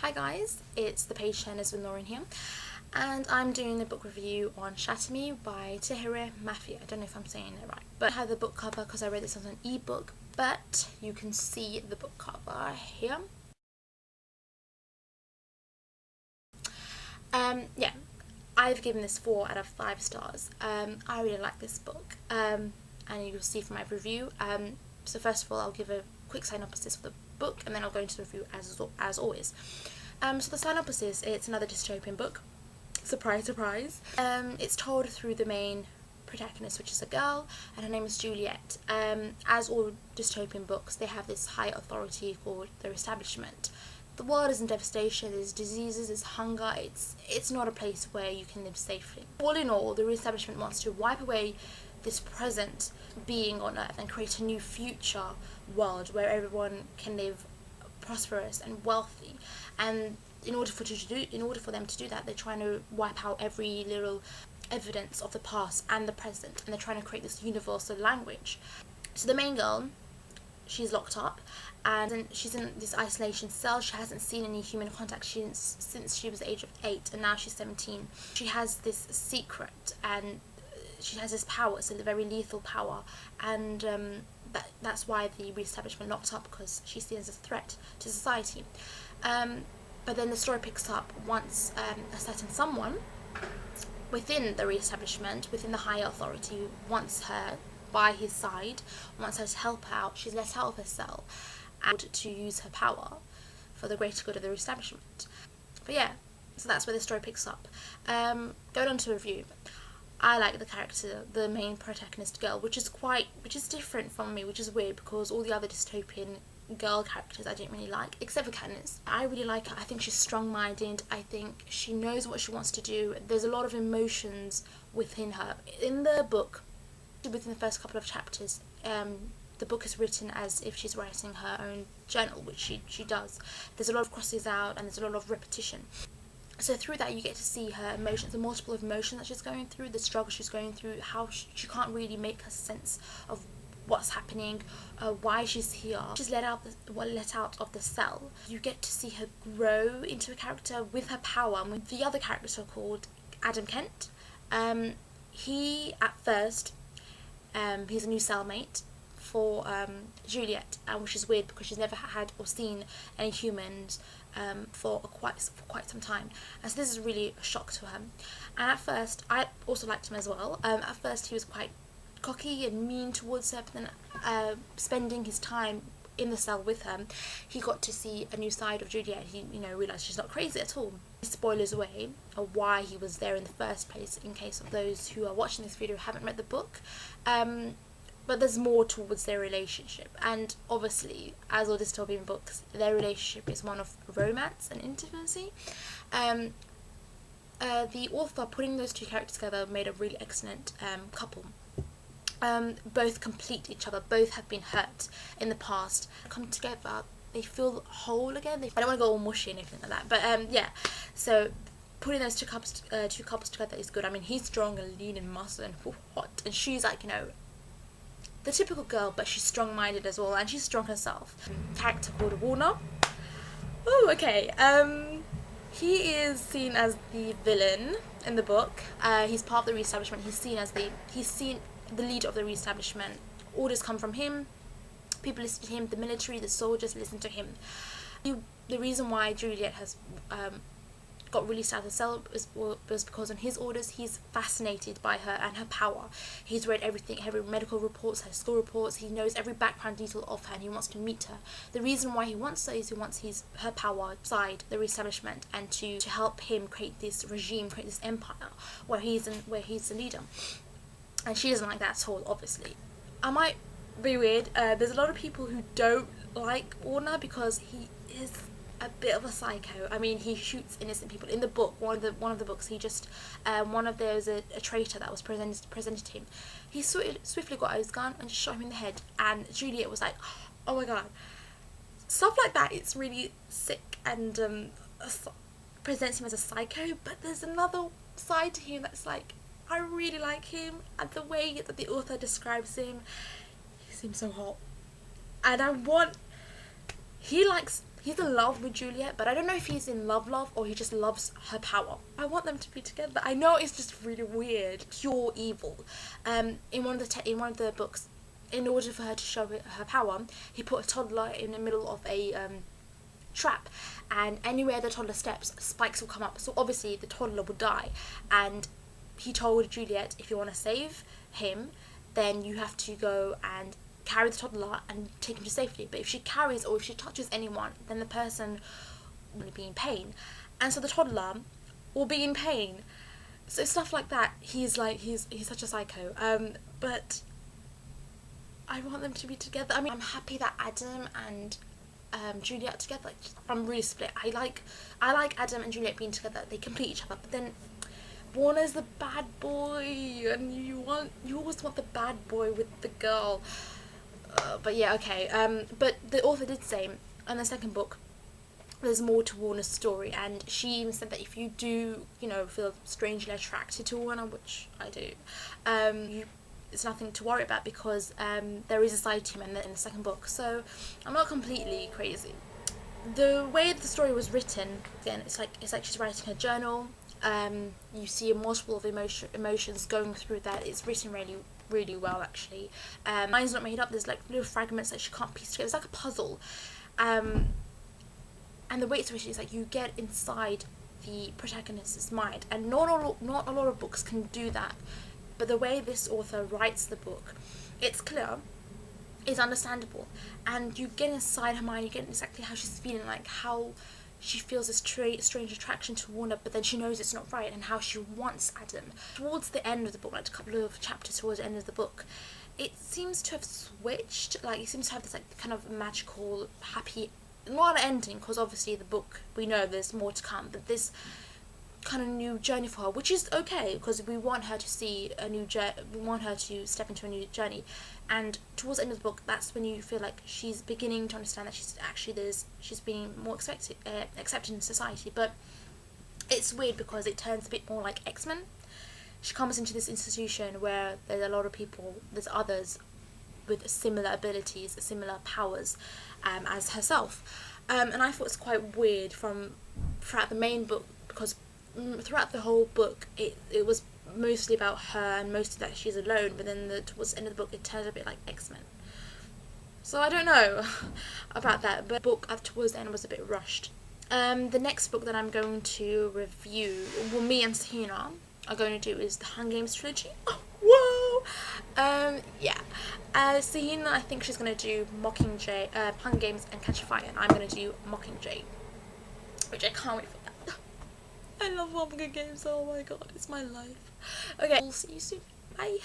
Hi guys, it's the page turners with Lauren here, and I'm doing the book review on Shatter Me by Tahereh Mafi. I don't know if I'm saying it right, but I have the book cover because I read this as an ebook, but you can see the book cover here. Yeah, I've given this 4 out of 5 stars. I really like this book, and you'll see from my review. So first of all, I'll give a quick synopsis of the book, and then I'll go into the review as always. So the synopsis, it's another dystopian book. Surprise, surprise. It's told through the main protagonist, which is a girl, and her name is Juliet. As all dystopian books, they have this high authority called their establishment. The world is in devastation, there's diseases, there's hunger, it's not a place where you can live safely. All in all, the establishment wants to wipe away this present being on Earth and create a new future world where everyone can live prosperous and wealthy. And in order for them to do that, they're trying to wipe out every little evidence of the past and the present, and they're trying to create this universal language. So the main girl, she's locked up, and she's in this isolation cell. She hasn't seen any human contact since she was the age of 8, and now she's 17. She has this secret, and she has this power, so a very lethal power, and that's why the re-establishment locked up, because she's seen as a threat to society. But then the story picks up once a certain someone within the re-establishment, within the higher authority, wants her by his side, wants her to help her out. She's let out of her cell and to use her power for the greater good of the establishment. But yeah, so that's where the story picks up. Going on to review, I like the character, the main protagonist girl, which is different from me, which is weird because all the other dystopian girl characters I didn't really like, except for Katniss. I really like her. I think she's strong-minded. I think she knows what she wants to do. There's a lot of emotions within her. In the book, within the first couple of chapters, the book is written as if she's writing her own journal, which she does. There's a lot of crosses out and there's a lot of repetition. So through that you get to see her emotions, the multiple emotions that she's going through, the struggle she's going through, how she can't really make her sense of what's happening, why she's here. She's let out of the cell. You get to see her grow into a character with her power. And with the other character called Adam Kent, he at first, he's a new cellmate for Juliet, which is weird because she's never had or seen any humans for quite some time, and so this is really a shock to her. And at first, I also liked him as well. At first he was quite cocky and mean towards her, but then spending his time in the cell with her, he got to see a new side of Juliet. He realised she's not crazy at all. Spoilers away of why he was there in the first place, in case of those who are watching this video who haven't read the book. But there's more towards their relationship, and obviously, as all dystopian books, their relationship is one of romance and intimacy. The author, putting those two characters together, made a really excellent couple. Both complete each other, both have been hurt in the past, come together, they feel whole again. I don't want to go all mushy or anything like that, but yeah, so putting those two couples together is good. I mean, he's strong and lean and muscle and hot, and she's like, the typical girl, but she's strong-minded as well, and she's strong herself. Character called Warner. Oh, okay. He is seen as the villain in the book. He's part of the re-establishment. He's seen the leader of the re-establishment. Orders come from him. People listen to him. The military, the soldiers listen to him. The reason why Juliet has got released out of the cell was because on his orders he's fascinated by her and her power. He's read everything, every medical reports, her school reports. He knows every background detail of her, and he wants to meet her. The reason why he wants her is he wants her power side the re-establishment, and to help him create this regime, create this empire where he's the leader. And she doesn't like that at all, obviously. I might be weird. There's a lot of people who don't like Warner because he is a bit of a psycho. I mean, he shoots innocent people. In the book, one of the books, he just there was a traitor that was presented to him. He swiftly got out his gun and just shot him in the head. And Juliet was like, "Oh my god!" Stuff like that. It's really sick and presents him as a psycho. But there's another side to him that's like, I really like him, and the way that the author describes him, he seems so hot, and he likes He's in love with Juliet, but I don't know if he's in love or he just loves her power. I want them to be together. I know it's just really weird, pure evil. In one of the books, in order for her to show her power, he put a toddler in the middle of a trap, and anywhere the toddler steps, spikes will come up. So obviously the toddler will die, and he told Juliet, if you want to save him, then you have to go and carry the toddler and take him to safety. But if she carries or if she touches anyone, then the person will be in pain, and so the toddler will be in pain. So stuff like that. He's such a psycho. But I want them to be together. I mean, I'm happy that Adam and Juliet are together. I'm really split. I like Adam and Juliet being together. They complete each other. But then Warner's the bad boy, and you always want the bad boy with the girl. But yeah, okay. But the author did say in the second book, there's more to Warner's story, and she even said that if you do, feel strangely attracted to Warner, which I do, it's nothing to worry about, because there is a side to him in the second book. So I'm not completely crazy. The way the story was written, again, it's like she's writing her journal. You see a multiple of emotions going through that. It's written really well, actually. Mine's not made up. There's like little fragments that she can't piece together. It's like a puzzle. And the way it's written is like you get inside the protagonist's mind, and not a lot of books can do that. But the way this author writes the book, it's clear, it's understandable, and you get inside her mind. You get exactly how she's feeling, like how she feels a strange attraction to Warner, but then she knows it's not right, and how she wants Adam. Towards the end of the book, like a couple of chapters towards the end of the book, it seems to have switched. Like, it seems to have this like kind of magical, happy, not an ending, because obviously the book, we know there's more to come, but this kind of new journey for her, which is okay, because we want her to see a new journey, we want her to step into a new journey. And towards the end of the book, that's when you feel like she's beginning to understand that she's being more accepted in society. But it's weird because it turns a bit more like X-Men. She comes into this institution where there's a lot of people, there's others with similar abilities, similar powers as herself. And I thought it's quite weird throughout the main book, because throughout the whole book it was mostly about her and mostly that she's alone, but then towards the end of the book it turns a bit like X-Men. So I don't know about that, but the book towards the end was a bit rushed. The next book that I'm going to review, well, me and Tahina are going to do, is the Hunger Games trilogy. Oh, whoa! Yeah. Tahina, I think she's going to do Mockingjay, Hunger Games and Catch a Fire, and I'm going to do Mockingjay, which I can't wait for that. I love Hunger Games, oh my god, it's my life. Okay, we'll see you soon. Bye.